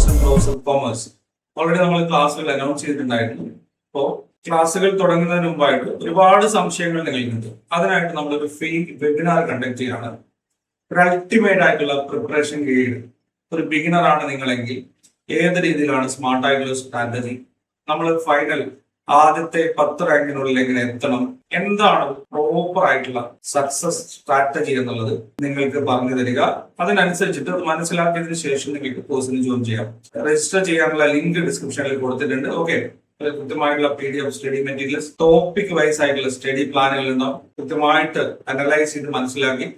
Assistant professor commerce. Already നമ്മൾ ക്ലാസ്സുകൾ announce ചെയ്തിട്ടുണ്ടായിരുന്നു. അപ്പോൾ ക്ലാസ്സുകൾ തുടങ്ങുന്നതിന് മുമ്പായിട്ട് ഒരുപാട് സംശയങ്ങൾ നിങ്ങൾക്കുണ്ട്. അതിനായിട്ട് നമ്മളൊരു ഫ്രീ വെബിനാർ കണ്ടക്ട് ചെയ്യാണ്. ഒരു അൾട്ടിമേറ്റ് ആയിട്ടുള്ള പ്രിപ്പറേഷൻ ഗൈഡ്. ഒരു ബിഗിനർ ആണ് നിങ്ങളെങ്കിൽ ഏത് രീതിയിലാണ് സ്മാർട്ട് ആയിട്ടുള്ള സ്ട്രാറ്റജി, നമ്മൾ ഫൈനൽ ആദ്യത്തെ 10 റാങ്കിനുള്ളിൽ എങ്ങനെ എത്തണം, എന്താണ് പ്രോപ്പർ ആയിട്ടുള്ള സക്സസ് സ്ട്രാറ്റജി എന്നുള്ളത് നിങ്ങൾക്ക് പറഞ്ഞു തരിക. അതിനനുസരിച്ചിട്ട് അത് മനസ്സിലാക്കിയതിനു ശേഷം നിങ്ങൾക്ക് കോഴ്സിന് ജോയിൻ ചെയ്യാം. രജിസ്റ്റർ ചെയ്യാനുള്ള ലിങ്ക് ഡിസ്ക്രിപ്ഷനിൽ കൊടുത്തിട്ടുണ്ട്. ഓക്കെ, കൃത്യമായിട്ടുള്ള PDF study materials, topic wise ആയിട്ടുള്ള സ്റ്റഡി പ്ലാനുകൾ ഉണ്ടാവും. കൃത്യമായിട്ട് അനലൈസ് ചെയ്ത് മനസ്സിലാക്കി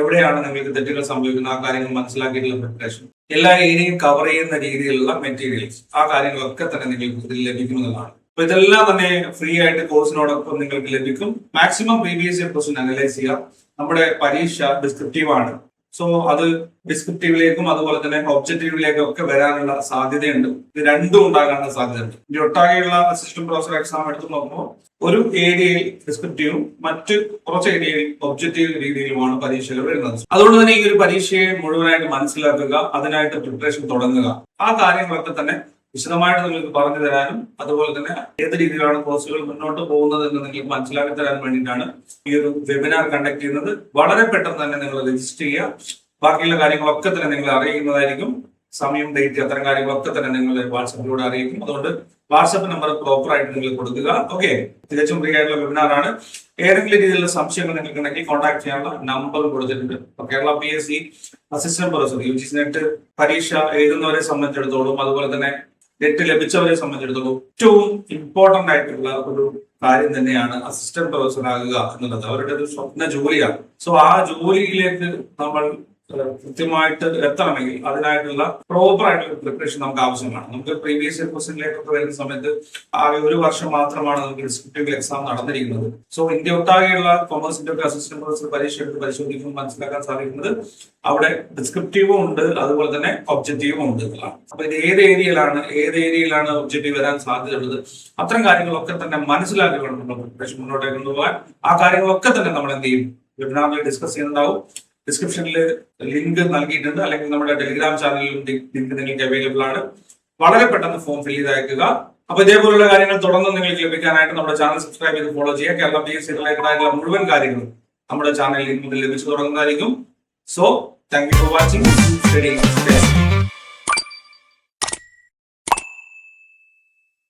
എവിടെയാണ് നിങ്ങൾക്ക് തെറ്റുകൾ സംഭവിക്കുന്നത് ആ കാര്യങ്ങൾ മനസ്സിലാക്കിയിട്ടുള്ള പ്രിപ്പറേഷൻ, എല്ലാ ഏരിയയും കവർ ചെയ്യുന്ന രീതിയിലുള്ള മെറ്റീരിയൽസ്, ആ കാര്യങ്ങളൊക്കെ തന്നെ നിങ്ങൾക്ക് ഇതിൽ ലഭിക്കുന്നതാണ്. അപ്പൊ ഇതെല്ലാം തന്നെ ഫ്രീ ആയിട്ട് കോഴ്സിനോടൊപ്പം നിങ്ങൾക്ക് ലഭിക്കും. Maximum previous year question analyse ചെയ്യാം. നമ്മുടെ പരീക്ഷ ഡിസ്ക്രിപ്റ്റീവ് ആണ്. സോ അത് ഡിസ്ക്രിപ്റ്റീവിലേക്കും അതുപോലെ തന്നെ ഒബ്ജക്റ്റീവിലേക്കും ഒക്കെ വരാനുള്ള സാധ്യതയുണ്ട്. ഇത് രണ്ടും ഉണ്ടാകാനുള്ള സാധ്യതയുണ്ട്. ഇനി ഒട്ടാകെയുള്ള അസിസ്റ്റന്റ് പ്രൊഫസർ എക്സാം എടുത്തു നോക്കുമ്പോൾ ഒരു ഏരിയയിൽ ഡിസ്ക്രിപ്റ്റീവും മറ്റ് കുറച്ച് ഏരിയയിൽ ഒബ്ജക്റ്റീവ് രീതിയിലുമാണ് പരീക്ഷകൾ വരുന്നത്. അതുകൊണ്ട് തന്നെ ഈ ഒരു പരീക്ഷയെ മുഴുവനായിട്ട് മനസ്സിലാക്കുക, അതിനായിട്ട് പ്രിപ്പറേഷൻ തുടങ്ങുക. ആ കാര്യങ്ങളൊക്കെ തന്നെ വിശദമായിട്ട് നിങ്ങൾക്ക് പറഞ്ഞു തരാനും അതുപോലെ തന്നെ ഏത് രീതിയിലാണ് കോഴ്സുകൾ മുന്നോട്ട് പോകുന്നത് എന്ന് നിങ്ങൾക്ക് മനസ്സിലാക്കി തരാൻ വേണ്ടിയിട്ടാണ് ഈ ഒരു വെബിനാർ കണ്ടക്ട് ചെയ്യുന്നത്. വളരെ പെട്ടെന്ന് തന്നെ നിങ്ങൾ രജിസ്റ്റർ ചെയ്യുക. ബാക്കിയുള്ള കാര്യങ്ങളൊക്കെ തന്നെ നിങ്ങൾ അറിയിക്കുന്നതായിരിക്കും. സമയം, ഡേറ്റ്, അത്തരം കാര്യങ്ങളൊക്കെ തന്നെ നിങ്ങൾ വാട്സപ്പിലൂടെ അറിയിക്കും. അതുകൊണ്ട് വാട്സപ്പ് നമ്പർ പ്രോപ്പർ ആയിട്ട് നിങ്ങൾ കൊടുക്കുക. ഓക്കെ, തികച്ചും ഫ്രീ ആയിട്ടുള്ള വെബിനാർ ആണ്. ഏതെങ്കിലും രീതിയിലുള്ള സംശയങ്ങൾ നിങ്ങൾക്ക് ഉണ്ടെങ്കിൽ കോൺടാക്ട് ചെയ്യാനുള്ള നമ്പർ കൊടുത്തിട്ടുണ്ട്. Kerala PSC assistant professor UGC net പരീക്ഷ എഴുതുന്നവരെ സംബന്ധിച്ചിടത്തോളം അതുപോലെ തന്നെ നെറ്റ് ലഭിച്ചവരെ സംബന്ധിച്ചിടത്തോളം ഏറ്റവും ഇമ്പോർട്ടന്റ് ആയിട്ടുള്ള ഒരു കാര്യം തന്നെയാണ് അസിസ്റ്റന്റ് പ്രൊഫസർ ആകുക എന്നുള്ളത്. അവരുടെ ഒരു സ്വപ്ന ജോലിയാണ്. സോ ആ ജോലിയിലേക്ക് നമ്മൾ കൃത്യമായിട്ട് എത്തണമെങ്കിൽ അതിനായിട്ടുള്ള പ്രോപ്പർ ആയിട്ടുള്ള പ്രിപ്പറേഷൻ നമുക്ക് ആവശ്യമാണ്. നമുക്ക് പ്രീവിയസ് ഇയർ ക്വസ്റ്റ്യനിലേക്കൊക്കെ വരുന്ന സമയത്ത് ആകെ ഒരു വർഷം മാത്രമാണ് നമുക്ക് ഡിസ്ക്രിപ്റ്റീവ് എക്സാം നടന്നിരിക്കുന്നത്. സോ ഇന്ത്യ ഒട്ടാകെയുള്ള കൊമേഴ്സിന്റെ ഒക്കെ അസിസ്റ്റന്റ് പ്രൊഫസർ പരീക്ഷ എടുത്ത് പരിശോധിക്കുമ്പോൾ മനസ്സിലാക്കാൻ സാധിക്കുന്നത് അവിടെ ഡിസ്ക്രിപ്റ്റീവും ഉണ്ട്, അതുപോലെ തന്നെ ഒബ്ജക്റ്റീവും ഉണ്ട് എന്നുള്ളതാണ്. അപ്പൊ ഇത് ഏത് ഏരിയയിലാണ് ഒബ്ജക്റ്റീവ് വരാൻ സാധ്യതയുള്ളത്, അത്തരം കാര്യങ്ങളൊക്കെ തന്നെ മനസ്സിലാക്കിക്കൊണ്ട് നമ്മൾ പ്രിപ്പറേഷൻ മുന്നോട്ടേക്ക് കൊണ്ടുപോകാൻ ആ കാര്യങ്ങളൊക്കെ തന്നെ നമ്മൾ എന്ത് ചെയ്യും, വെബിനാറിൽ ഡിസ്കസ് ചെയ്യുന്നുണ്ടാവും. ഡിസ്ക്രിപ്ഷനിൽ ലിങ്ക് നൽകിയിട്ടുണ്ട്, അല്ലെങ്കിൽ നമ്മുടെ ടെലിഗ്രാം ചാനലിലും ലിങ്ക് നിങ്ങൾക്ക് അവൈലബിൾ ആണ്. വളരെ പെട്ടെന്ന് ഫോം ഫിൽ ചെയ്ത് അയക്കുക. അപ്പൊ ഇതേപോലുള്ള കാര്യങ്ങൾ തുടർന്ന് നിങ്ങൾക്ക് ലഭിക്കാനായിട്ട് നമ്മുടെ ചാനൽ സബ്സ്ക്രൈബ് ചെയ്ത് ഫോളോ ചെയ്യുക. കേരള PSC റിലേറ്റഡ് ആയിട്ടുള്ള മുഴുവൻ കാര്യങ്ങളും നമ്മുടെ ചാനലിൽ മുതൽ ലഭിച്ചു തുടങ്ങുന്നതായിരിക്കും. So thank you for watching.